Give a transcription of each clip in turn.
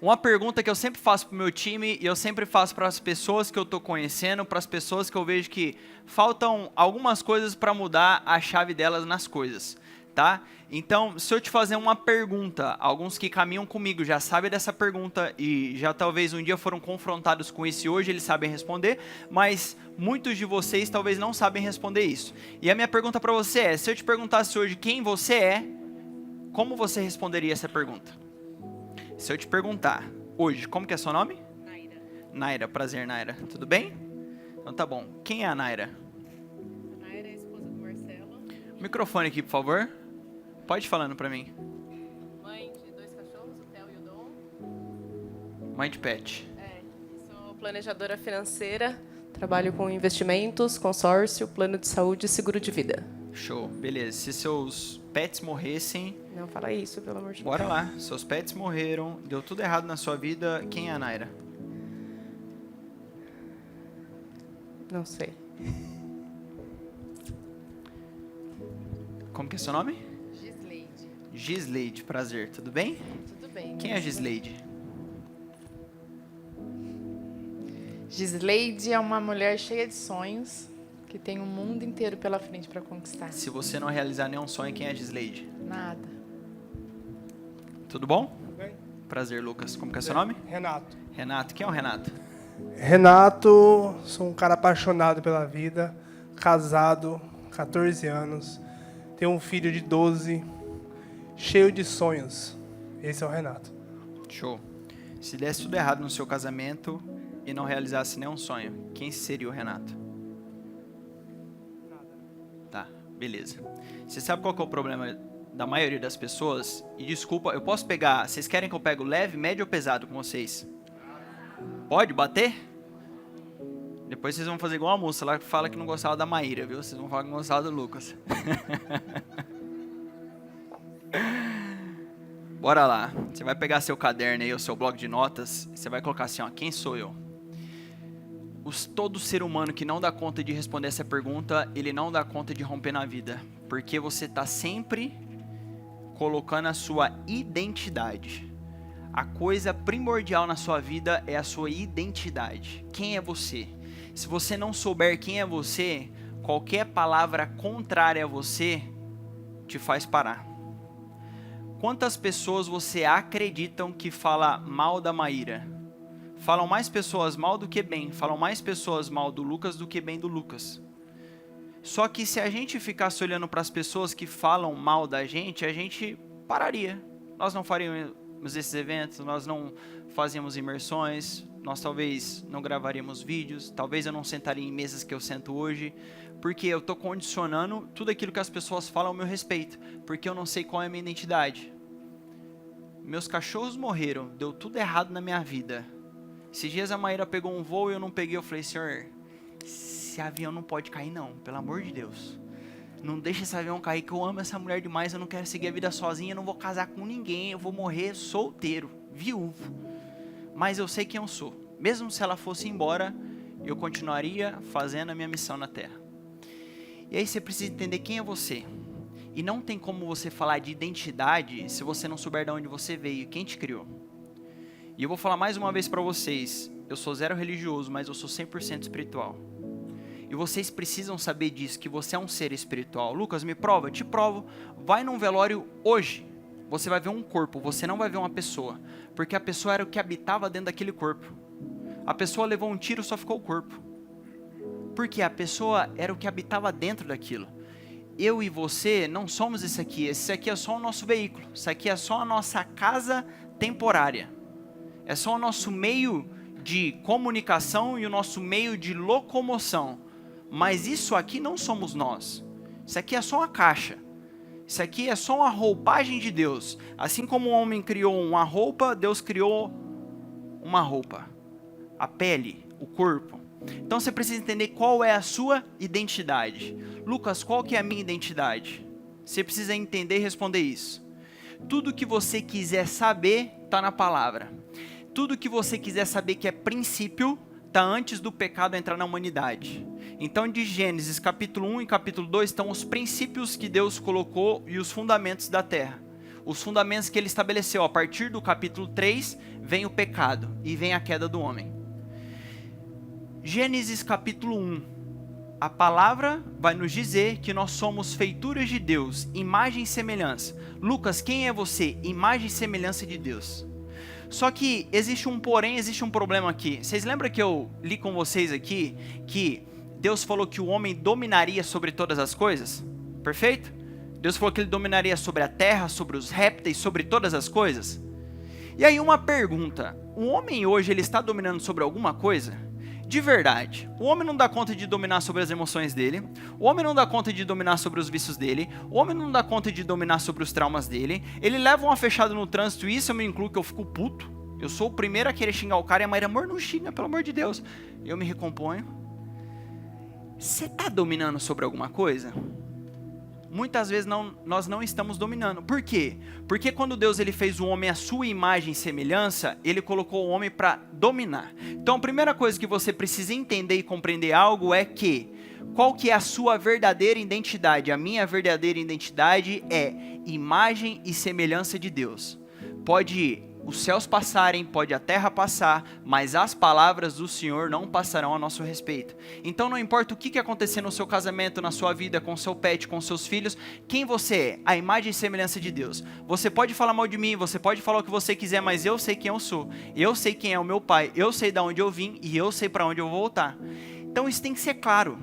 Uma pergunta que eu sempre faço para o meu time e eu sempre faço para as pessoas que eu estou conhecendo, para as pessoas que eu vejo que faltam algumas coisas para mudar a chave delas nas coisas, tá? Então, se eu te fazer uma pergunta, alguns que caminham comigo já sabem dessa pergunta e já talvez um dia foram confrontados com isso e hoje eles sabem responder, mas muitos de vocês talvez não sabem responder isso. E a minha pergunta para você é, se eu te perguntasse hoje quem você é, como você responderia essa pergunta? Se eu te perguntar hoje, como que é seu nome? Naira. Naira, prazer, Naira. Tudo bem? Então tá bom. Quem é a Naira? A Naira é a esposa do Marcelo. Microfone aqui, por favor. Pode ir falando pra mim. Mãe de 2 cachorros, o Theo e o Dom. Mãe de pet. Sou planejadora financeira. Trabalho com investimentos, consórcio, plano de saúde e seguro de vida. Show, beleza. Se seus pets morressem, Não fala isso, pelo amor de Deus. bora lá. Seus pets morreram, deu tudo errado na sua vida. Quem é a Naira? Não sei. Como que é seu nome? Gisleide. Gisleide, prazer. Tudo bem? Tudo bem. Quem é a Gisleide? Gisleide é uma mulher cheia de sonhos, que tem um mundo inteiro pela frente para conquistar. Se você não realizar nenhum sonho, quem é a Gisleide? Nada. Tudo bom? Bem, Prazer, Lucas. Como que é seu nome? Renato. Renato. Quem é o Renato? Renato, sou um cara apaixonado pela vida, casado, 14 anos, tenho um filho de 12, cheio de sonhos. Esse é o Renato. Show. Se desse tudo errado no seu casamento e não realizasse nenhum sonho, quem seria o Renato? Tá, beleza. Você sabe qual que é o problema da maioria das pessoas? E desculpa, eu posso pegar... Vocês querem que eu pegue leve, médio ou pesado com vocês? Pode bater? Depois vocês vão fazer igual a moça lá que fala que não gostava da Maíra, viu? Vocês vão falar que não gostava do Lucas. Bora lá. Você vai pegar seu caderno aí, o seu bloco de notas. Você vai colocar assim, ó. Quem sou eu? Todo ser humano que não dá conta de responder essa pergunta, ele não dá conta de romper na vida. Porque você está sempre colocando a sua identidade. A coisa primordial na sua vida é a sua identidade. Quem é você? Se você não souber quem é você, qualquer palavra contrária a você te faz parar. Quantas pessoas você acreditam que fala mal da Maíra? Falam mais pessoas mal do que bem. Falam mais pessoas mal do Lucas do que bem do Lucas. Só que se a gente ficasse olhando para as pessoas que falam mal da gente, a gente pararia. Nós não faríamos esses eventos, nós não fazíamos imersões, nós talvez não gravaríamos vídeos, talvez eu não sentaria em mesas que eu sento hoje, porque eu estou condicionando tudo aquilo que as pessoas falam ao meu respeito, porque eu não sei qual é a minha identidade. Meus cachorros morreram, deu tudo errado na minha vida. Esses dias a Maíra pegou um voo e eu não peguei, eu falei, Senhor, esse avião não pode cair não, pelo amor de Deus. Não deixa esse avião cair, que eu amo essa mulher demais, eu não quero seguir a vida sozinha, eu não vou casar com ninguém, eu vou morrer solteiro, viúvo. Mas eu sei quem eu sou. Mesmo se ela fosse embora, eu continuaria fazendo a minha missão na Terra. E aí você precisa entender quem é você. E não tem como você falar de identidade se você não souber de onde você veio, quem te criou. E eu vou falar mais uma vez para vocês, eu sou zero religioso, mas eu sou 100% espiritual. E vocês precisam saber disso, que você é um ser espiritual. Lucas, me prova? Te provo. Vai num velório hoje. Você vai ver um corpo, você não vai ver uma pessoa. Porque a pessoa era o que habitava dentro daquele corpo. A pessoa levou um tiro, só ficou o corpo. Porque a pessoa era o que habitava dentro daquilo. Eu e você não somos esse aqui. Esse aqui é só o nosso veículo. Isso aqui é só a nossa casa temporária. É só o nosso meio de comunicação e o nosso meio de locomoção. Mas isso aqui não somos nós. Isso aqui é só uma caixa. Isso aqui é só uma roupagem de Deus. Assim como o homem criou uma roupa, Deus criou uma roupa. A pele, o corpo. Então você precisa entender qual é a sua identidade. Lucas, qual que é a minha identidade? Você precisa entender e responder isso. Tudo que você quiser saber está na palavra. Tudo que você quiser saber que é princípio está antes do pecado entrar na humanidade. Então de Gênesis capítulo 1 e capítulo 2 estão os princípios que Deus colocou e os fundamentos da terra. os fundamentos que ele estabeleceu. A partir do capítulo 3, vem o pecado e vem a queda do homem. Gênesis capítulo 1. A palavra vai nos dizer que nós somos feituras de Deus, imagem e semelhança. Lucas, quem é você? Imagem e semelhança de Deus. Só que existe um porém, existe um problema aqui. Vocês lembram que eu li com vocês aqui que Deus falou que o homem dominaria sobre todas as coisas? Perfeito? Deus falou que ele dominaria sobre a terra, sobre os répteis, sobre todas as coisas. E aí uma pergunta, o homem hoje ele está dominando sobre alguma coisa? De verdade, o homem não dá conta de dominar sobre as emoções dele, o homem não dá conta de dominar sobre os vícios dele, o homem não dá conta de dominar sobre os traumas dele, ele leva uma fechada no trânsito, e isso eu me incluo que eu fico puto, eu sou o primeiro a querer xingar o cara, e a Maíra, amor, não xinga, pelo amor de Deus, eu me recomponho. Você está dominando sobre alguma coisa? Muitas vezes nós não estamos dominando. Por quê? Porque quando Deus ele fez o homem à sua imagem e semelhança, ele colocou o homem para dominar. Então a primeira coisa que você precisa entender e compreender algo é que qual que é a sua verdadeira identidade? A minha verdadeira identidade é imagem e semelhança de Deus. Pode os céus passarem, pode a terra passar, mas as palavras do Senhor não passarão a nosso respeito. Então não importa o que acontecer no seu casamento, na sua vida, com seu pet, com seus filhos, quem você é, a imagem e semelhança de Deus. Você pode falar mal de mim, você pode falar o que você quiser, mas eu sei quem eu sou, eu sei quem é o meu pai, eu sei de onde eu vim e eu sei para onde eu vou voltar. Então isso tem que ser claro.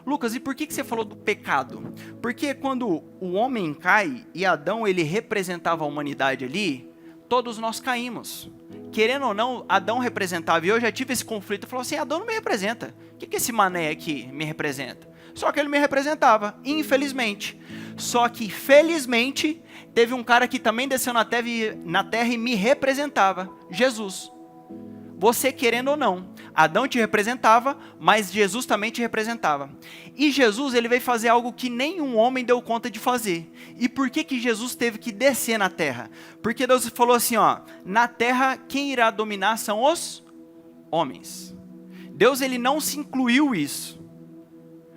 Lucas, e por que você falou do pecado? Porque quando o homem cai e Adão ele representava a humanidade ali, todos nós caímos. Querendo ou não, Adão representava, e eu já tive esse conflito, eu falava assim, Adão não me representa. O que esse mané aqui me representa? Só que ele me representava, infelizmente. Só que, felizmente, teve um cara que também desceu na terra e me representava, Jesus. Você querendo ou não, Adão te representava, mas Jesus também te representava. E Jesus ele veio fazer algo que nenhum homem deu conta de fazer. E por que Jesus teve que descer na terra? Porque Deus falou assim, ó, na terra quem irá dominar são os homens. Deus ele não se incluiu isso.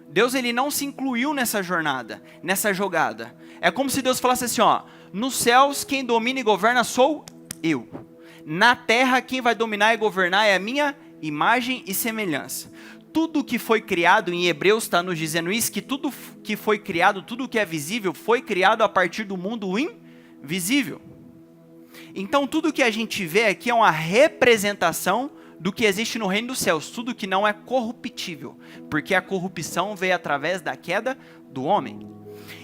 Deus ele não se incluiu nessa jornada, nessa jogada. É como se Deus falasse assim, ó, nos céus quem domina e governa sou eu. Na terra quem vai dominar e governar é a minha imagem e semelhança. Tudo que foi criado, em Hebreus está nos dizendo isso, que tudo que foi criado, tudo que é visível, foi criado a partir do mundo invisível. Então tudo que a gente vê aqui é uma representação do que existe no reino dos céus, tudo que não é corruptível, porque a corrupção veio através da queda do homem.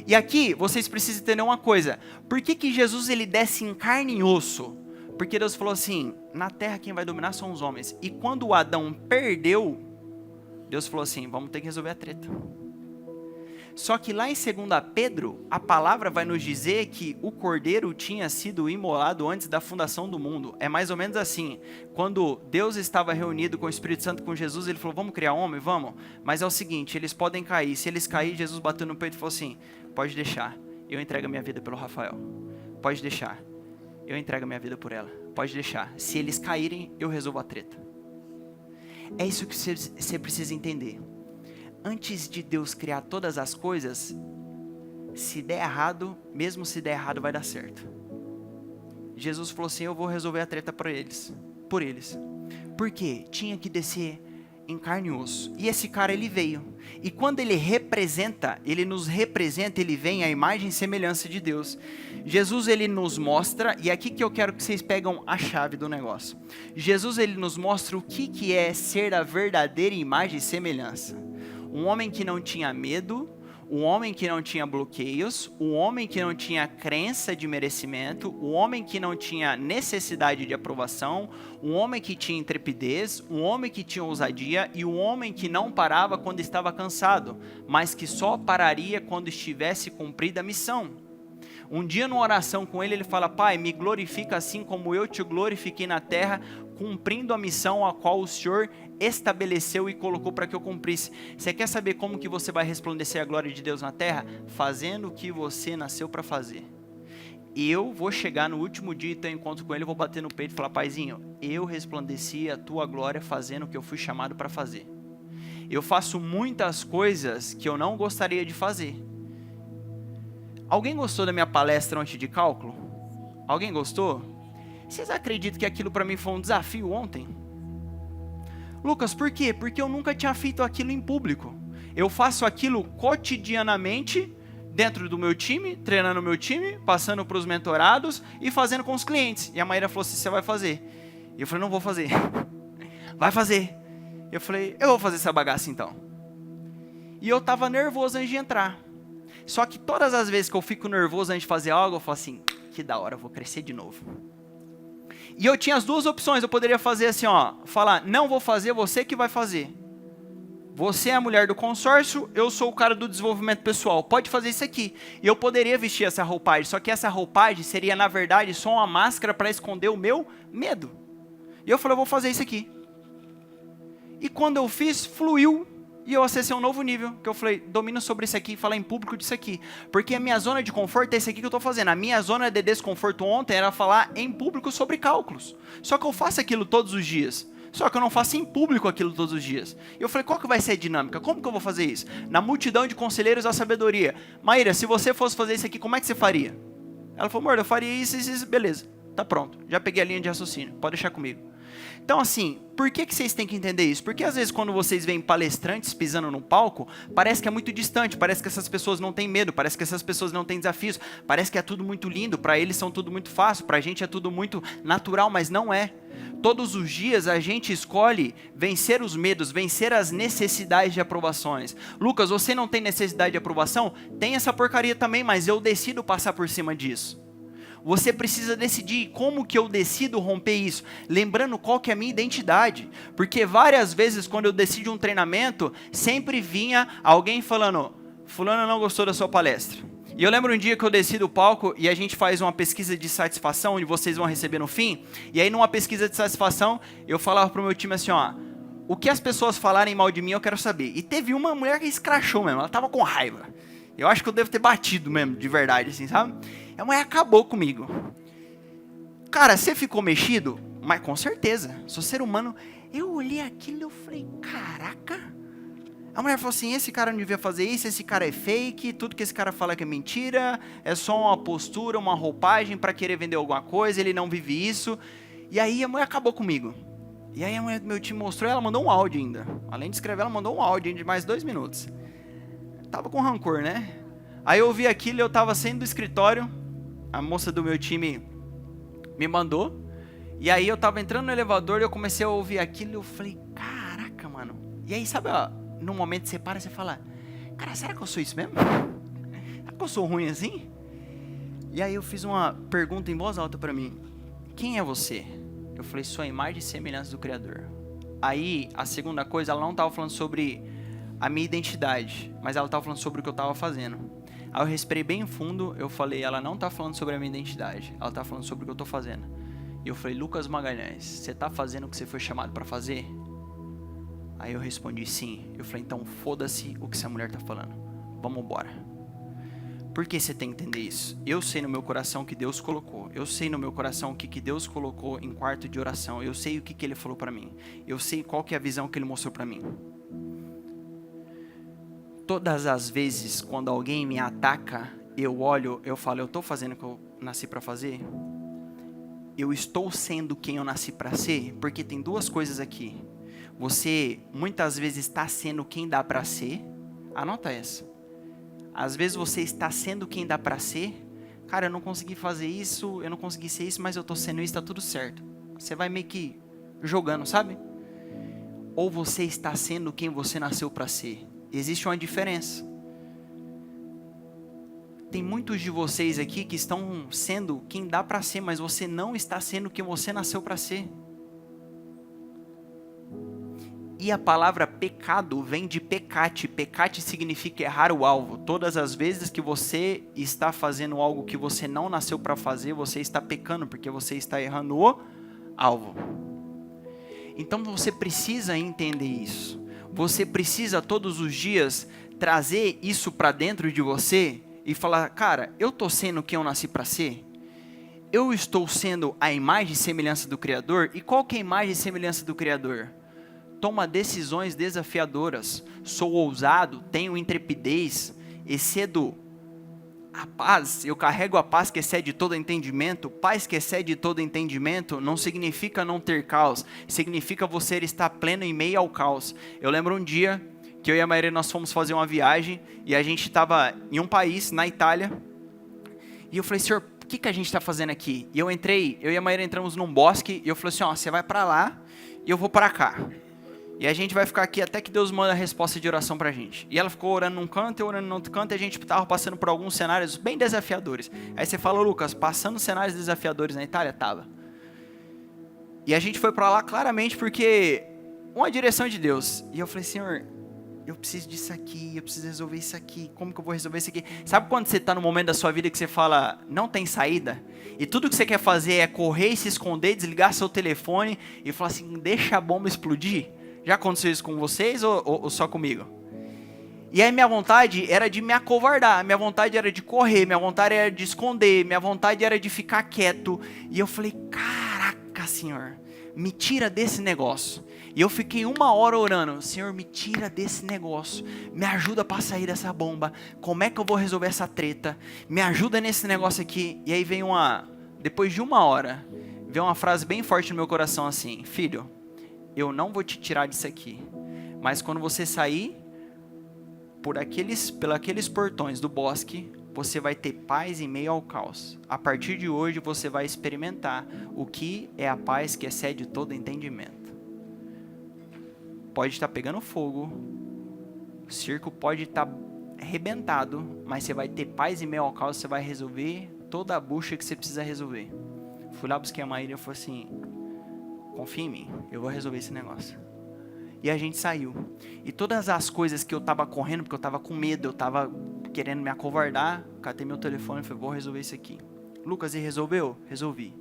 E aqui vocês precisam entender uma coisa, por que Jesus ele desce em carne e osso? Porque Deus falou assim, na terra quem vai dominar são os homens. E quando o Adão perdeu, Deus falou assim, vamos ter que resolver a treta. Só que lá em 2 Pedro, a palavra vai nos dizer que o cordeiro tinha sido imolado antes da fundação do mundo. É mais ou menos assim, quando Deus estava reunido com o Espírito Santo, com Jesus, ele falou, vamos criar homem? Vamos. Mas é o seguinte, eles podem cair. Se eles caírem, Jesus bateu no peito e falou assim, pode deixar, eu entrego a minha vida pelo Rafael. Pode deixar. Eu entrego a minha vida por ela. Pode deixar. Se eles caírem, eu resolvo a treta. É isso que você precisa entender. Antes de Deus criar todas as coisas, se der errado, mesmo se der errado, vai dar certo. Jesus falou assim, eu vou resolver a treta por eles. Por quê? Tinha que descer em carne e osso. E esse cara, ele veio. E quando ele representa, ele nos representa, ele vem à imagem e semelhança de Deus. Jesus, ele nos mostra, e é aqui que eu quero que vocês pegam a chave do negócio. Jesus, ele nos mostra o que é ser a verdadeira imagem e semelhança. Um homem que não tinha medo, um homem que não tinha bloqueios, um homem que não tinha crença de merecimento, um homem que não tinha necessidade de aprovação, um homem que tinha intrepidez, um homem que tinha ousadia e um homem que não parava quando estava cansado, mas que só pararia quando estivesse cumprida a missão. Um dia numa oração com ele, ele fala, Pai, me glorifica assim como eu te glorifiquei na terra, cumprindo a missão a qual o Senhor estabeleceu e colocou para que eu cumprisse. Você quer saber como que você vai resplandecer a glória de Deus na terra? Fazendo o que você nasceu para fazer. Eu vou chegar no último dia e ter um encontro com ele, vou bater no peito e falar, Paizinho, eu resplandeci a tua glória fazendo o que eu fui chamado para fazer. Eu faço muitas coisas que eu não gostaria de fazer. Alguém gostou da minha palestra ontem de cálculo? Alguém gostou? Vocês acreditam que aquilo para mim foi um desafio ontem? Lucas, por quê? Porque eu nunca tinha feito aquilo em público. Eu faço aquilo cotidianamente, dentro do meu time, treinando o meu time, passando para os mentorados e fazendo com os clientes. E a Maíra falou assim, você vai fazer. E eu falei, não vou fazer. Vai fazer. Eu falei, eu vou fazer essa bagaça então. E eu estava nervoso antes de entrar. Só que todas as vezes que eu fico nervoso antes de fazer algo, eu falo assim, que da hora, eu vou crescer de novo. E eu tinha as duas opções, eu poderia fazer assim, ó, falar, não vou fazer, você que vai fazer. Você é a mulher do consórcio, eu sou o cara do desenvolvimento pessoal, pode fazer isso aqui. E eu poderia vestir essa roupagem, só que essa roupagem seria, na verdade, só uma máscara para esconder o meu medo. E eu falei, eu vou fazer isso aqui. E quando eu fiz, fluiu. E eu acessei um novo nível, que eu falei, domino sobre isso aqui, falar em público disso aqui. Porque a minha zona de conforto é isso aqui que eu estou fazendo. A minha zona de desconforto ontem era falar em público sobre cálculos. Só que eu faço aquilo todos os dias. Só que eu não faço em público aquilo todos os dias. E eu falei, qual que vai ser a dinâmica? Como que eu vou fazer isso? Na multidão de conselheiros da sabedoria. Maíra, se você fosse fazer isso aqui, como é que você faria? Ela falou, amor, eu faria isso, beleza. Tá pronto, já peguei a linha de raciocínio, pode deixar comigo. Então assim, por que vocês têm que entender isso? Porque às vezes quando vocês veem palestrantes pisando no palco, parece que é muito distante, parece que essas pessoas não têm medo, parece que essas pessoas não têm desafios, parece que é tudo muito lindo, para eles são tudo muito fácil, para a gente é tudo muito natural, mas não é. Todos os dias a gente escolhe vencer os medos, vencer as necessidades de aprovações. Lucas, você não tem necessidade de aprovação? Tem essa porcaria também, mas eu decido passar por cima disso. Você precisa decidir como que eu decido romper isso, lembrando qual que é a minha identidade, porque várias vezes quando eu decido um treinamento, sempre vinha alguém falando, fulano não gostou da sua palestra. E eu lembro um dia que eu desci do palco e a gente faz uma pesquisa de satisfação, onde vocês vão receber no fim, e aí numa pesquisa de satisfação, eu falava pro meu time assim, ó, o que as pessoas falarem mal de mim eu quero saber. E teve uma mulher que escrachou mesmo, ela tava com raiva. Eu acho que eu devo ter batido mesmo, de verdade, assim, sabe? A mulher acabou comigo. Cara, você ficou mexido? Mas com certeza, sou ser humano. Eu olhei aquilo e eu falei, caraca. A mulher falou assim, esse cara não devia fazer isso, esse cara é fake, tudo que esse cara fala que é mentira, é só uma postura, uma roupagem para querer vender alguma coisa, ele não vive isso. E aí a mulher acabou comigo. E aí a mulher do meu time mostrou, ela mandou um áudio ainda. Além de escrever, ela mandou um áudio de mais 2 minutos. Tava com rancor, né? Aí eu ouvi aquilo, eu tava saindo do escritório, a moça do meu time me mandou, e aí eu tava entrando no elevador e eu comecei a ouvir aquilo e eu falei, caraca, mano. E aí, sabe, ó, num momento você para e você fala, cara, será que eu sou isso mesmo? Será que eu sou ruim assim? E aí eu fiz uma pergunta em voz alta pra mim, quem é você? Eu falei, sou a imagem e semelhança do Criador. Aí, a segunda coisa, ela não tava falando sobre a minha identidade, mas ela tava falando sobre o que eu tava fazendo. Aí eu respirei bem fundo, eu falei, ela não tá falando sobre a minha identidade, ela tá falando sobre o que eu tô fazendo. E eu falei, Lucas Magalhães, você tá fazendo o que você foi chamado para fazer? Aí eu respondi sim. Eu falei, então foda-se o que essa mulher tá falando, vamos embora. Por que você tem que entender isso? Eu sei no meu coração o que Deus colocou, eu sei no meu coração o que Deus colocou em quarto de oração, eu sei o que Ele falou para mim, eu sei qual que é a visão que Ele mostrou para mim. Todas as vezes quando alguém me ataca, eu olho, eu falo, eu estou fazendo o que eu nasci para fazer? Eu estou sendo quem eu nasci para ser? Porque tem duas coisas aqui. Você muitas vezes está sendo quem dá para ser. Anota essa. Às vezes você está sendo quem dá para ser. Cara, eu não consegui fazer isso, eu não consegui ser isso, mas eu estou sendo isso, está tudo certo. Você vai meio que jogando, sabe? Ou você está sendo quem você nasceu para ser. Existe uma diferença. Tem muitos de vocês aqui que estão sendo quem dá para ser, mas você não está sendo quem você nasceu para ser. E a palavra pecado vem de pecate. Pecate significa errar o alvo. Todas as vezes que você está fazendo algo que você não nasceu para fazer, você está pecando, porque você está errando o alvo. Então você precisa entender isso. Você precisa todos os dias trazer isso para dentro de você e falar, cara, eu estou sendo quem eu nasci para ser? Eu estou sendo a imagem e semelhança do Criador? E qual que é a imagem e semelhança do Criador? Toma decisões desafiadoras, sou ousado, tenho intrepidez, excedo a paz, eu carrego a paz que excede todo entendimento. Paz que excede todo entendimento não significa não ter caos, significa você estar pleno em meio ao caos. Eu lembro um dia que eu e a Maíra, nós fomos fazer uma viagem e a gente estava em um país, na Itália, e eu falei, Senhor, o que a gente está fazendo aqui? E eu e a Maíra entramos num bosque e eu falei assim, ó, você vai para lá e eu vou para cá. E a gente vai ficar aqui até que Deus manda a resposta de oração pra gente. E ela ficou orando num canto, eu orando no outro canto, e a gente tava passando por alguns cenários bem desafiadores. Aí você falou, Lucas, passando cenários desafiadores na Itália? Tava. E a gente foi pra lá claramente porque uma direção de Deus. E eu falei, Senhor, eu preciso disso aqui, eu preciso resolver isso aqui, como que eu vou resolver isso aqui? Sabe quando você tá no momento da sua vida que você fala, não tem saída? E tudo que você quer fazer é correr e se esconder, desligar seu telefone e falar assim, deixa a bomba explodir? Já aconteceu isso com vocês ou só comigo? E aí minha vontade era de me acovardar, minha vontade era de correr, minha vontade era de esconder, minha vontade era de ficar quieto. E eu falei, caraca, Senhor, me tira desse negócio. E eu fiquei 1 hora orando, Senhor, me tira desse negócio, me ajuda para sair dessa bomba, como é que eu vou resolver essa treta? Me ajuda nesse negócio aqui. E aí vem depois de 1 hora, veio uma frase bem forte no meu coração assim, filho, eu não vou te tirar disso aqui, mas quando você sair pelos portões do bosque, você vai ter paz em meio ao caos. A partir de hoje você vai experimentar o que é a paz que excede todo entendimento. Pode estar pegando fogo, o circo pode estar arrebentado, mas você vai ter paz em meio ao caos, você vai resolver toda a bucha que você precisa resolver. Fui lá, busquei a Maíra e falei assim, confia em mim, eu vou resolver esse negócio. E a gente saiu. E todas as coisas que eu tava correndo, porque eu tava com medo, eu tava querendo me acovardar, catei meu telefone e falei, vou resolver isso aqui. Lucas, e resolveu? Resolvi.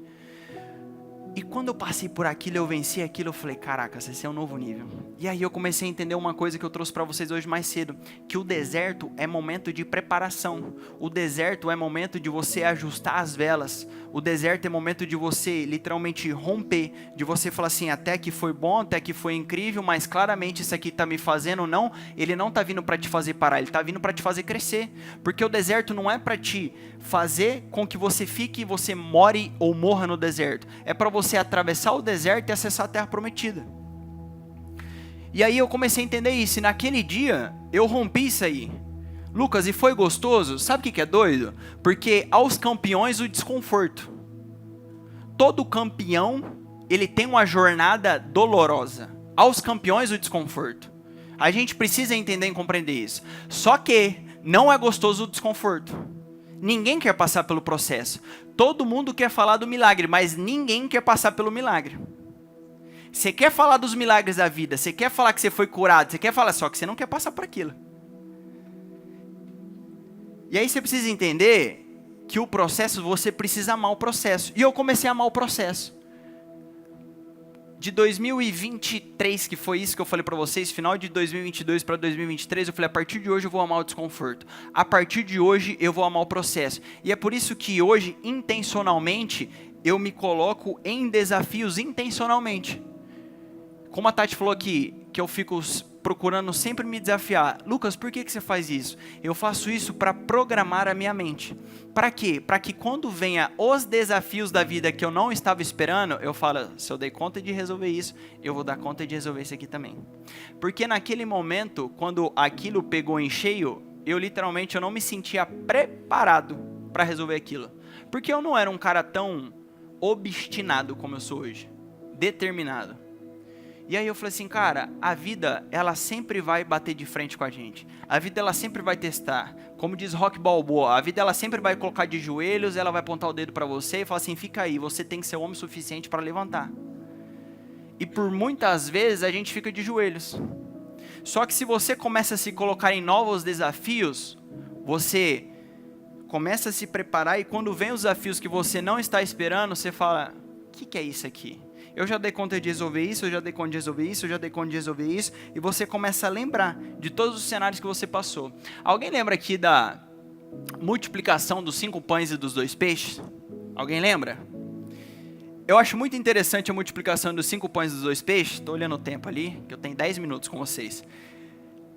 E quando eu passei por aquilo, eu venci aquilo, eu falei, caraca, esse é um novo nível. E aí eu comecei a entender uma coisa que eu trouxe para vocês hoje mais cedo, que o deserto é momento de preparação. O deserto é momento de você ajustar as velas. O deserto é momento de você literalmente romper, de você falar assim, até que foi bom, até que foi incrível, mas claramente isso aqui está me fazendo, não, ele não está vindo para te fazer parar, ele está vindo para te fazer crescer. Porque o deserto não é para te fazer com que você fique e você more ou morra no deserto. É para você atravessar o deserto e acessar a terra prometida. E aí eu comecei a entender isso, e naquele dia eu rompi isso aí. Lucas, e foi gostoso? Sabe o que é doido? Porque aos campeões o desconforto. Todo campeão, ele tem uma jornada dolorosa. Aos campeões o desconforto. A gente precisa entender e compreender isso. Só que não é gostoso o desconforto. Ninguém quer passar pelo processo. Todo mundo quer falar do milagre, mas ninguém quer passar pelo milagre. Você quer falar dos milagres da vida, você quer falar que você foi curado, você quer falar só que você não quer passar por aquilo. E aí você precisa entender que o processo, você precisa amar o processo. E eu comecei a amar o processo. De 2023, que foi isso que eu falei pra vocês, final de 2022 para 2023, eu falei, a partir de hoje eu vou amar o desconforto. A partir de hoje eu vou amar o processo. E é por isso que hoje, intencionalmente, eu me coloco em desafios intencionalmente. Como a Tati falou aqui, que eu fico procurando sempre me desafiar. Lucas, por que você faz isso? Eu faço isso para programar a minha mente. Para quê? Para que quando venha os desafios da vida que eu não estava esperando, eu falo, se eu dei conta de resolver isso, eu vou dar conta de resolver isso aqui também. Porque naquele momento, quando aquilo pegou em cheio, eu literalmente não me sentia preparado para resolver aquilo. Porque eu não era um cara tão obstinado como eu sou hoje. Determinado. E aí eu falei assim, cara, a vida, ela sempre vai bater de frente com a gente. A vida, ela sempre vai testar. Como diz Rock Balboa, a vida, ela sempre vai colocar de joelhos, ela vai apontar o dedo pra você e falar assim, fica aí, você tem que ser homem suficiente para levantar. E por muitas vezes a gente fica de joelhos. Só que se você começa a se colocar em novos desafios, você começa a se preparar e quando vem os desafios que você não está esperando, você fala, o que é isso aqui? Eu já dei conta de resolver isso, eu já dei conta de resolver isso, eu já dei conta de resolver isso. E você começa a lembrar de todos os cenários que você passou. Alguém lembra aqui da multiplicação dos 5 pães e dos 2 peixes? Alguém lembra? Eu acho muito interessante a multiplicação dos 5 pães e dos 2 peixes. Estou olhando o tempo ali, que eu tenho 10 minutos com vocês.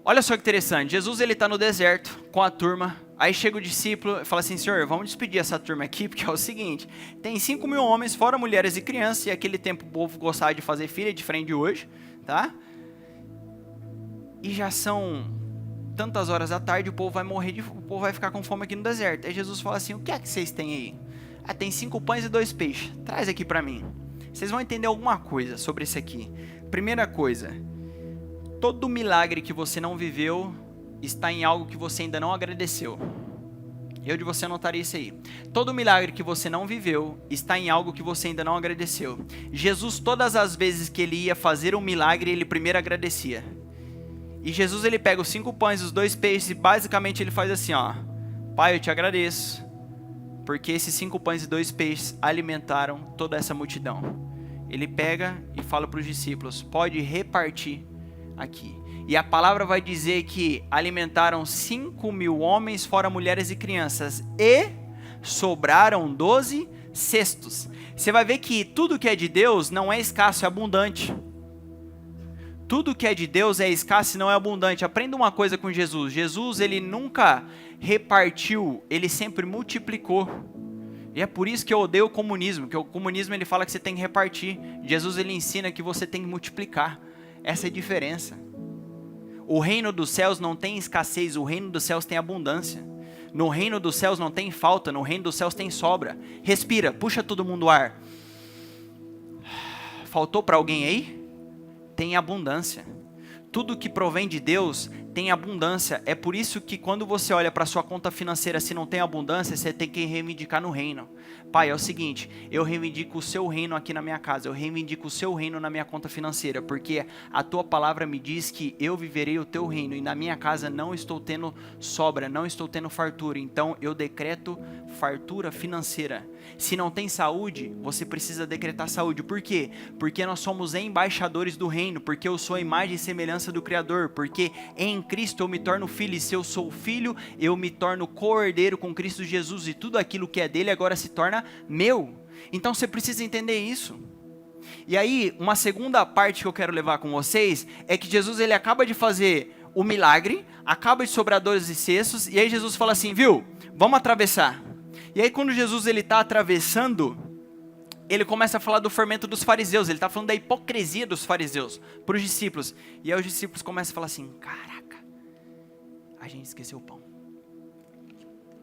Olha só que interessante, Jesus ele está no deserto com a turma, aí chega o discípulo e fala assim, Senhor, vamos despedir essa turma aqui, porque é o seguinte, tem 5.000 homens, fora mulheres e crianças, e aquele tempo o povo gostava de fazer filha, diferente de hoje, tá? E já são tantas horas da tarde, o povo vai morrer, o povo vai ficar com fome aqui no deserto. Aí Jesus fala assim, o que é que vocês têm aí? Ah, tem 5 pães e 2 peixes, traz aqui para mim. Vocês vão entender alguma coisa sobre isso aqui. Primeira coisa, todo milagre que você não viveu está em algo que você ainda não agradeceu. Eu de você anotaria isso aí. Todo milagre que você não viveu está em algo que você ainda não agradeceu. Jesus, todas as vezes que ele ia fazer um milagre, ele primeiro agradecia. E Jesus ele pega os 5 pães e os 2 peixes e basicamente ele faz assim, ó. Pai, eu te agradeço, porque esses 5 pães e 2 peixes alimentaram toda essa multidão. Ele pega e fala para os discípulos, pode repartir aqui. E a palavra vai dizer que alimentaram 5.000 homens, fora mulheres e crianças, e sobraram 12 cestos. Você vai ver que tudo que é de Deus não é escasso, é abundante. Tudo que é de Deus é escasso e não é abundante. Aprenda uma coisa com Jesus. Jesus, ele nunca repartiu, ele sempre multiplicou. E é por isso que eu odeio o comunismo, que o comunismo ele fala que você tem que repartir. Jesus, ele ensina que você tem que multiplicar. Essa é a diferença. O reino dos céus não tem escassez, o reino dos céus tem abundância. No reino dos céus não tem falta, no reino dos céus tem sobra. Respira, puxa todo mundo o ar. Faltou para alguém aí? Tem abundância. Tudo que provém de Deus tem abundância. É por isso que quando você olha para sua conta financeira, se não tem abundância, você tem que reivindicar no reino. Pai, é o seguinte, eu reivindico o seu reino aqui na minha casa, eu reivindico o seu reino na minha conta financeira, porque a tua palavra me diz que eu viverei o teu reino e na minha casa não estou tendo sobra, não estou tendo fartura, então eu decreto fartura financeira. Se não tem saúde, você precisa decretar saúde. Por quê? Porque nós somos embaixadores do reino, porque eu sou a imagem e semelhança do Criador, porque em Cristo eu me torno filho, e se eu sou filho, eu me torno co-herdeiro com Cristo Jesus, e tudo aquilo que é dele agora se torna meu. Então você precisa entender isso. E aí, uma segunda parte que eu quero levar com vocês, é que Jesus ele acaba de fazer o milagre, acaba de sobrar 12 cestos, e aí Jesus fala assim, viu, vamos atravessar. E aí quando Jesus ele está atravessando, ele começa a falar do fermento dos fariseus, ele está falando da hipocrisia dos fariseus, para os discípulos. E aí os discípulos começam a falar assim, caraca, a gente esqueceu o pão.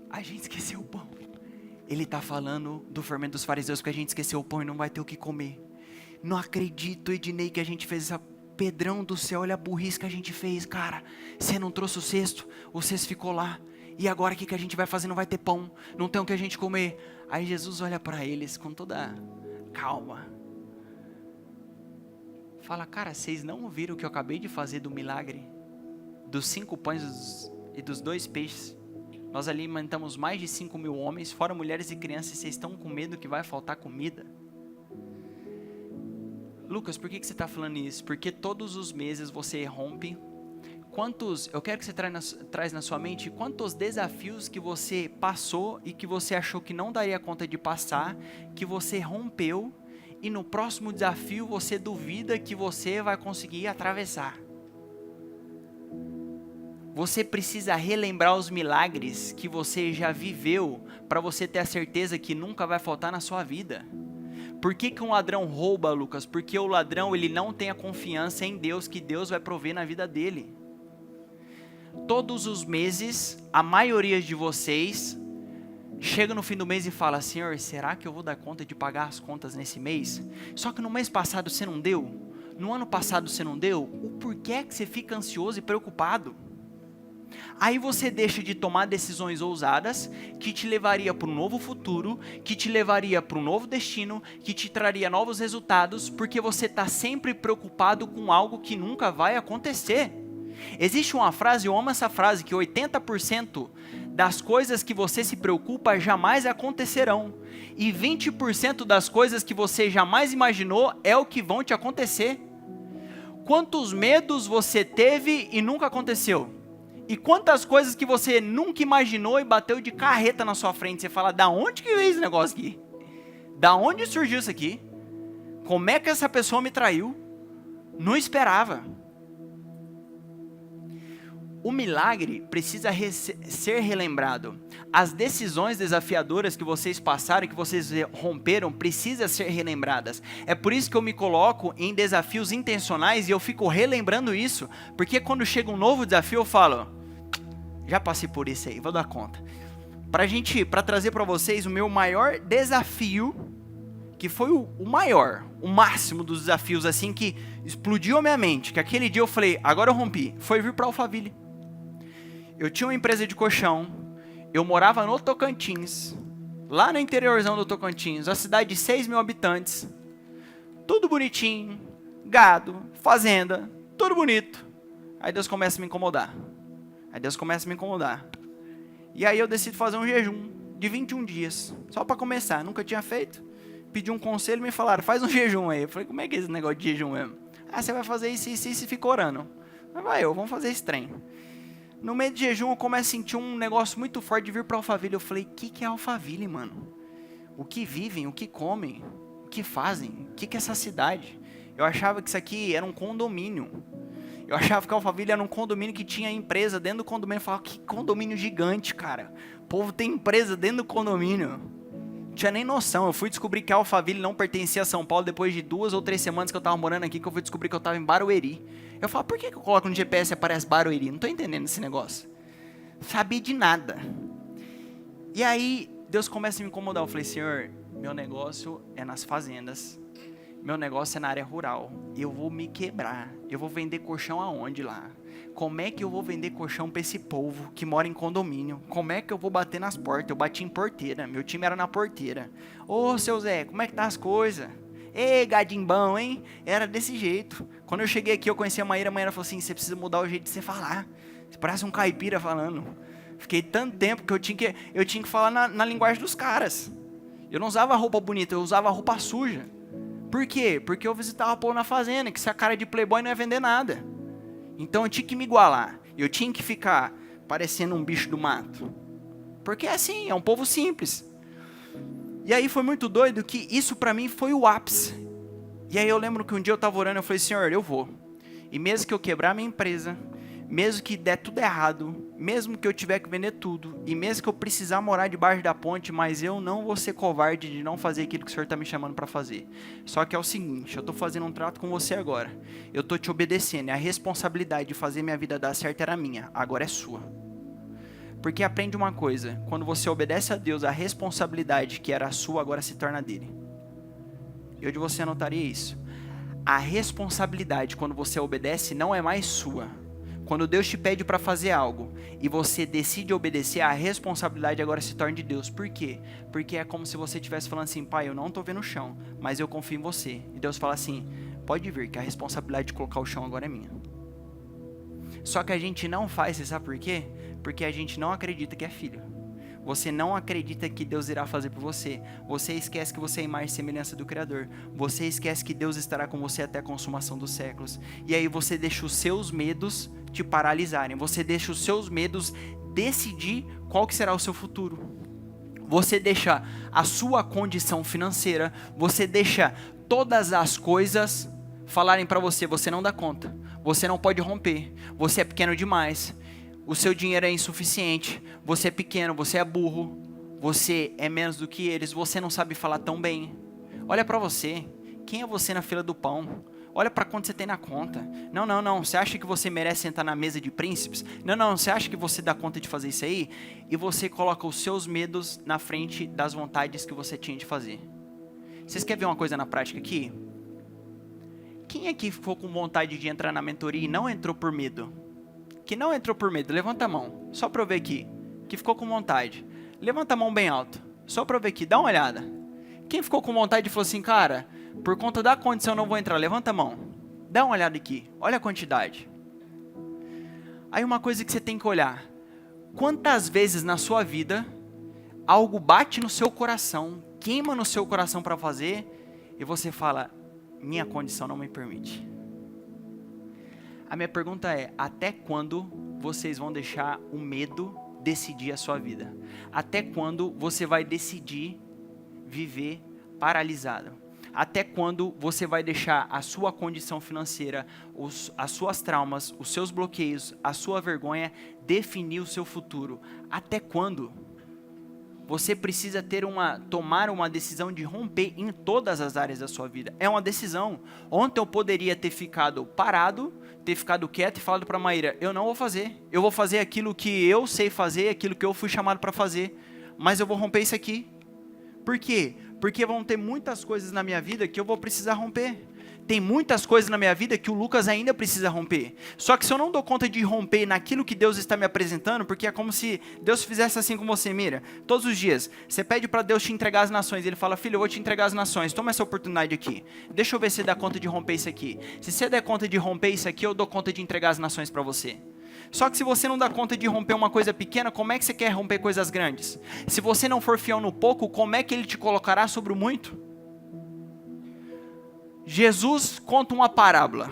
A gente esqueceu o pão. Ele está falando do fermento dos fariseus, porque a gente esqueceu o pão e não vai ter o que comer. Não acredito, Ednei, que a gente fez essa... Pedrão do céu, olha a burrice que a gente fez, cara. Você não trouxe o cesto ficou lá. E agora o que a gente vai fazer? Não vai ter pão, não tem o que a gente comer. Aí Jesus olha para eles com toda calma. Fala, cara, vocês não viram o que eu acabei de fazer do milagre? Dos 5 pães e dos 2 peixes. Nós alimentamos mais de 5.000 homens, fora mulheres e crianças, e vocês estão com medo que vai faltar comida? Lucas, por que você está falando isso? Porque todos os meses você rompe. Eu quero que você traz na sua mente quantos desafios que você passou e que você achou que não daria conta de passar, que você rompeu, e no próximo desafio você duvida que você vai conseguir atravessar. Você precisa relembrar os milagres que você já viveu para você ter a certeza que nunca vai faltar na sua vida. Por que um ladrão rouba, Lucas? Porque o ladrão ele não tem a confiança em Deus, que Deus vai prover na vida dele. Todos os meses, a maioria de vocês chega no fim do mês e fala, Senhor, será que eu vou dar conta de pagar as contas nesse mês? Só que no mês passado você não deu, no ano passado você não deu, o porquê é que você fica ansioso e preocupado? Aí você deixa de tomar decisões ousadas, que te levaria para um novo futuro, que te levaria para um novo destino, que te traria novos resultados, porque você está sempre preocupado com algo que nunca vai acontecer. Existe uma frase, eu amo essa frase, que 80% das coisas que você se preocupa jamais acontecerão, e 20% das coisas que você jamais imaginou é o que vão te acontecer. Quantos medos você teve e nunca aconteceu? E quantas coisas que você nunca imaginou e bateu de carreta na sua frente? Você fala, da onde que veio esse negócio aqui? Da onde surgiu isso aqui? Como é que essa pessoa me traiu? Não esperava. O milagre precisa ser relembrado. As decisões desafiadoras que vocês passaram, que vocês romperam, precisam ser relembradas. É por isso que eu me coloco em desafios intencionais e eu fico relembrando isso. Porque quando chega um novo desafio, eu falo, já passei por isso aí, vou dar conta. Para trazer para vocês o meu maior desafio, que foi o maior, o máximo dos desafios, assim, que explodiu a minha mente, que aquele dia eu falei, agora eu rompi, foi vir para Alphaville. Eu tinha uma empresa de colchão, eu morava no Tocantins, lá no interiorzão do Tocantins, uma cidade de 6 mil habitantes, tudo bonitinho, gado, fazenda, tudo bonito. Aí Deus começa a me incomodar. E aí eu decido fazer um jejum de 21 dias, só para começar, nunca tinha feito. Pedi um conselho e me falaram, faz um jejum aí. Eu falei, como é que é esse negócio de jejum mesmo? Ah, você vai fazer isso e fica orando. Mas vamos fazer esse trem. No meio de jejum eu começo a sentir um negócio muito forte de vir para Alphaville. Eu falei, o que é Alphaville, mano? O que vivem, o que comem, o que fazem? O que é essa cidade? Eu achava que isso aqui era um condomínio. Eu achava que Alphaville era um condomínio que tinha empresa dentro do condomínio. Eu falava, que condomínio gigante, cara. O povo tem empresa dentro do condomínio. Não tinha nem noção. Eu fui descobrir que Alphaville não pertencia a São Paulo depois de 2 ou 3 semanas que eu tava morando aqui, que eu fui descobrir que eu tava em Barueri. Eu falo, por que eu coloco no GPS e aparece Barueri? Não tô entendendo esse negócio. Sabia de nada. E aí, Deus começa a me incomodar. Eu falei, Senhor, meu negócio é nas fazendas. Meu negócio é na área rural. Eu vou me quebrar. Eu vou vender colchão aonde lá? Como é que eu vou vender colchão pra esse povo que mora em condomínio? Como é que eu vou bater nas portas? Eu bati em porteira. Meu time era na porteira. Ô, seu Zé, como é que tá as coisas? Ei, gadimbão, hein? Era desse jeito. Quando eu cheguei aqui, eu conheci a Maíra falou assim, você precisa mudar o jeito de você falar. Você parece um caipira falando. Fiquei tanto tempo que eu tinha que falar na linguagem dos caras. Eu não usava roupa bonita, eu usava roupa suja. Por quê? Porque eu visitava o povo na fazenda, que essa cara de playboy não ia vender nada. Então eu tinha que me igualar. Eu tinha que ficar parecendo um bicho do mato. Porque é assim, é um povo simples. E aí foi muito doido que isso pra mim foi o ápice. E aí eu lembro que um dia eu tava orando, eu falei, Senhor, eu vou. E mesmo que eu quebrar minha empresa, mesmo que der tudo errado, mesmo que eu tiver que vender tudo, e mesmo que eu precisar morar debaixo da ponte, mas eu não vou ser covarde de não fazer aquilo que o Senhor está me chamando para fazer. Só que é o seguinte, eu estou fazendo um trato com você agora. Eu estou te obedecendo, e a responsabilidade de fazer minha vida dar certo era minha, agora é sua. Porque aprende uma coisa, quando você obedece a Deus, a responsabilidade que era sua agora se torna dele. Eu de você anotaria isso. A responsabilidade quando você obedece não é mais sua. Quando Deus te pede para fazer algo e você decide obedecer, a responsabilidade agora se torna de Deus. Por quê? Porque é como se você estivesse falando assim, pai, eu não estou vendo o chão, mas eu confio em você. E Deus fala assim, pode vir, que a responsabilidade de colocar o chão agora é minha. Só que a gente não faz, você sabe por quê? Porque a gente não acredita que é filho. Você não acredita que Deus irá fazer por você. Você esquece que você é a imagem e semelhança do Criador. Você esquece que Deus estará com você até a consumação dos séculos. E aí você deixa os seus medos te paralisarem. Você deixa os seus medos decidir qual que será o seu futuro. Você deixa a sua condição financeira, você deixa todas as coisas falarem para você, você não dá conta. Você não pode romper. Você é pequeno demais. O seu dinheiro é insuficiente, você é pequeno, você é burro, você é menos do que eles, você não sabe falar tão bem. Olha para você, quem é você na fila do pão? Olha para quanto você tem na conta. Não, você acha que você merece sentar na mesa de príncipes? Não, você acha que você dá conta de fazer isso aí? E você coloca os seus medos na frente das vontades que você tinha de fazer. Vocês querem ver uma coisa na prática aqui? Quem aqui ficou com vontade de entrar na mentoria e não entrou por medo? Que não entrou por medo, levanta a mão, só para eu ver aqui, que ficou com vontade, levanta a mão bem alto, só para eu ver aqui, dá uma olhada, quem ficou com vontade e falou assim, cara, por conta da condição eu não vou entrar, levanta a mão, dá uma olhada aqui, olha a quantidade. Aí uma coisa que você tem que olhar, quantas vezes na sua vida, algo bate no seu coração, queima no seu coração para fazer, e você fala, minha condição não me permite. A minha pergunta é, até quando vocês vão deixar o medo decidir a sua vida? Até quando você vai decidir viver paralisado? Até quando você vai deixar a sua condição financeira, as suas traumas, os seus bloqueios, a sua vergonha definir o seu futuro? Até quando? Você precisa tomar uma decisão de romper em todas as áreas da sua vida. É uma decisão. Ontem eu poderia ter ficado parado, ter ficado quieto e falado para a Maíra, eu não vou fazer. Eu vou fazer aquilo que eu sei fazer, aquilo que eu fui chamado para fazer. Mas eu vou romper isso aqui. Por quê? Porque vão ter muitas coisas na minha vida que eu vou precisar romper. Tem muitas coisas na minha vida que o Lucas ainda precisa romper. Só que se eu não dou conta de romper naquilo que Deus está me apresentando, porque é como se Deus fizesse assim com você, mira, todos os dias, você pede para Deus te entregar as nações, Ele fala, filho, eu vou te entregar as nações, toma essa oportunidade aqui, deixa eu ver se você dá conta de romper isso aqui. Se você der conta de romper isso aqui, eu dou conta de entregar as nações para você. Só que se você não dá conta de romper uma coisa pequena, como é que você quer romper coisas grandes? Se você não for fiel no pouco, como é que Ele te colocará sobre o muito? Jesus conta uma parábola.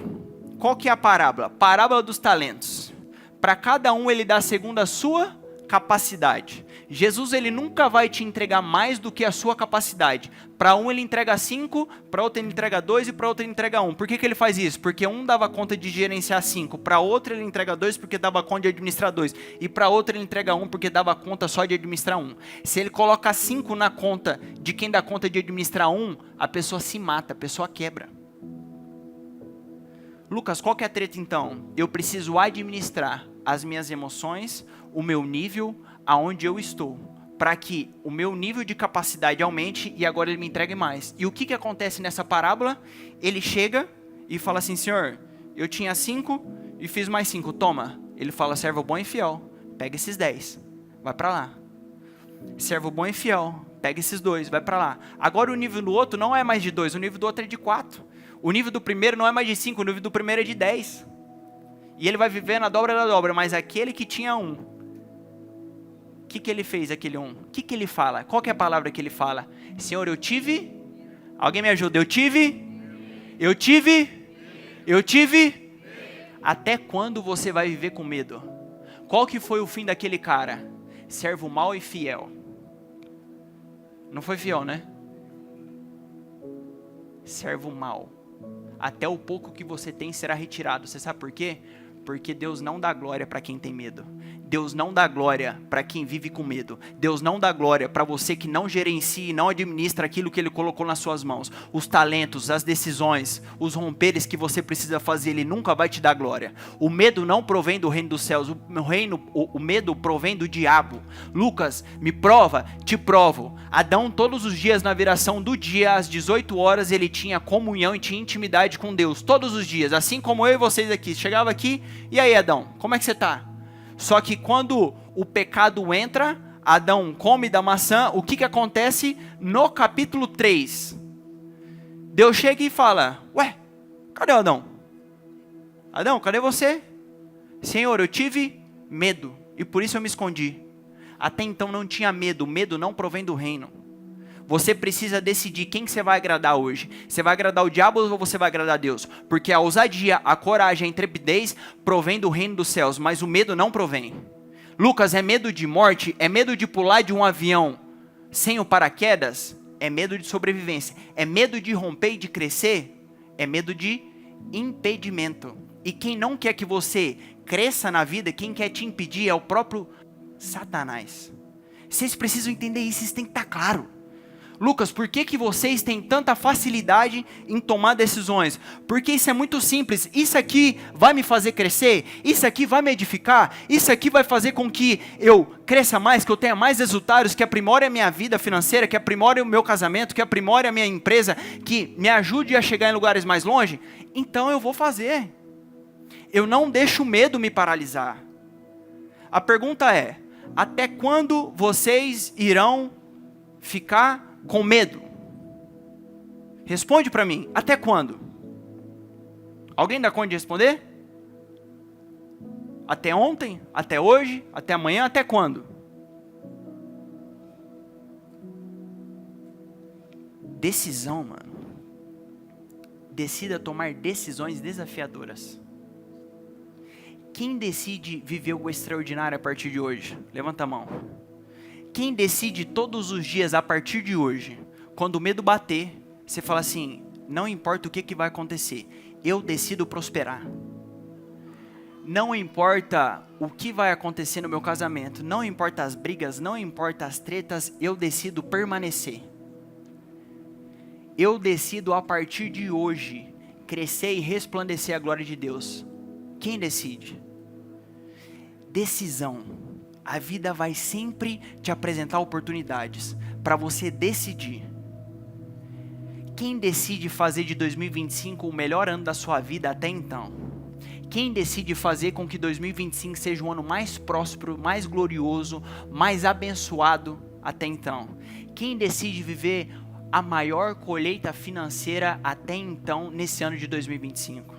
Qual que é a parábola? Parábola dos talentos. Para cada um Ele dá segundo a sua capacidade. Jesus Ele nunca vai te entregar mais do que a sua capacidade. Para um Ele entrega 5, para outro Ele entrega 2 e para outro Ele entrega 1. Por que Ele faz isso? Porque um dava conta de gerenciar 5, para outro Ele entrega 2 porque dava conta de administrar 2, e para outro Ele entrega 1 porque dava conta só de administrar 1. Se Ele coloca 5 na conta de quem dá conta de administrar 1, a pessoa se mata, a pessoa quebra. Lucas, qual que é a treta então? Eu preciso administrar as minhas emoções, o meu nível, aonde eu estou, para que o meu nível de capacidade aumente e agora Ele me entregue mais. E o que acontece nessa parábola? Ele chega e fala assim, Senhor, eu tinha 5 e fiz mais 5, toma. Ele fala, servo bom e fiel, pega esses 10, vai para lá. Servo bom e fiel, pega esses 2, vai para lá. Agora o nível do outro não é mais de 2, o nível do outro é de 4. O nível do primeiro não é mais de 5, o nível do primeiro é de 10. E ele vai viver na dobra da dobra, mas aquele que tinha 1, o que ele fez, aquele 1? O que ele fala? Qual que é a palavra que ele fala? Senhor, eu tive... Alguém me ajuda? Eu tive... Até quando você vai viver com medo? Qual que foi o fim daquele cara? Servo mau e fiel. Não foi fiel, né? Servo mau. Até o pouco que você tem será retirado. Você sabe por quê? Porque Deus não dá glória para quem tem medo. Deus não dá glória para quem vive com medo. Deus não dá glória para você que não gerencia e não administra aquilo que Ele colocou nas suas mãos. Os talentos, as decisões, os romperes que você precisa fazer, Ele nunca vai te dar glória. O medo não provém do reino dos céus. O medo provém do diabo. Lucas, me prova, te provo. Adão, todos os dias na viração do dia, às 18 horas, ele tinha comunhão e tinha intimidade com Deus. Todos os dias, assim como eu e vocês aqui. Chegava aqui, e aí Adão, como é que você está? Só que quando o pecado entra, Adão come da maçã, o que acontece? No capítulo 3, Deus chega e fala, ué, cadê o Adão? Adão, cadê você? Senhor, eu tive medo e por isso eu me escondi. Até então não tinha medo, medo não provém do reino. Você precisa decidir quem que você vai agradar hoje. Você vai agradar o diabo ou você vai agradar a Deus? Porque a ousadia, a coragem, a intrepidez provém do reino dos céus, mas o medo não provém. Lucas, é medo de morte? É medo de pular de um avião sem o paraquedas? É medo de sobrevivência. É medo de romper e de crescer? É medo de impedimento. E quem não quer que você cresça na vida, quem quer te impedir é o próprio Satanás. Vocês precisam entender isso, isso tem que estar claro. Lucas, por que vocês têm tanta facilidade em tomar decisões? Porque isso é muito simples. Isso aqui vai me fazer crescer? Isso aqui vai me edificar? Isso aqui vai fazer com que eu cresça mais, que eu tenha mais resultados, que aprimore a minha vida financeira, que aprimore o meu casamento, que aprimore a minha empresa, que me ajude a chegar em lugares mais longe? Então eu vou fazer. Eu não deixo o medo me paralisar. A pergunta é, até quando vocês irão ficar com medo? Responde para mim, até quando? Alguém dá conta de responder? Até ontem? Até hoje? Até amanhã? Até quando? Decisão, mano. Decida tomar decisões desafiadoras. Quem decide viver o extraordinário a partir de hoje? Levanta a mão. Quem decide todos os dias a partir de hoje, quando o medo bater, Você fala assim, não importa o que vai acontecer, eu decido prosperar. Não importa o que vai acontecer no meu casamento, não importa as brigas, não importa as tretas, eu decido permanecer. Eu decido a partir de hoje crescer e resplandecer a glória de Deus. Quem decide? Decisão. A vida vai sempre te apresentar oportunidades para você decidir. Quem decide fazer de 2025 o melhor ano da sua vida até então? Quem decide fazer com que 2025 seja um ano mais próspero, mais glorioso, mais abençoado até então? Quem decide viver a maior colheita financeira até então nesse ano de 2025?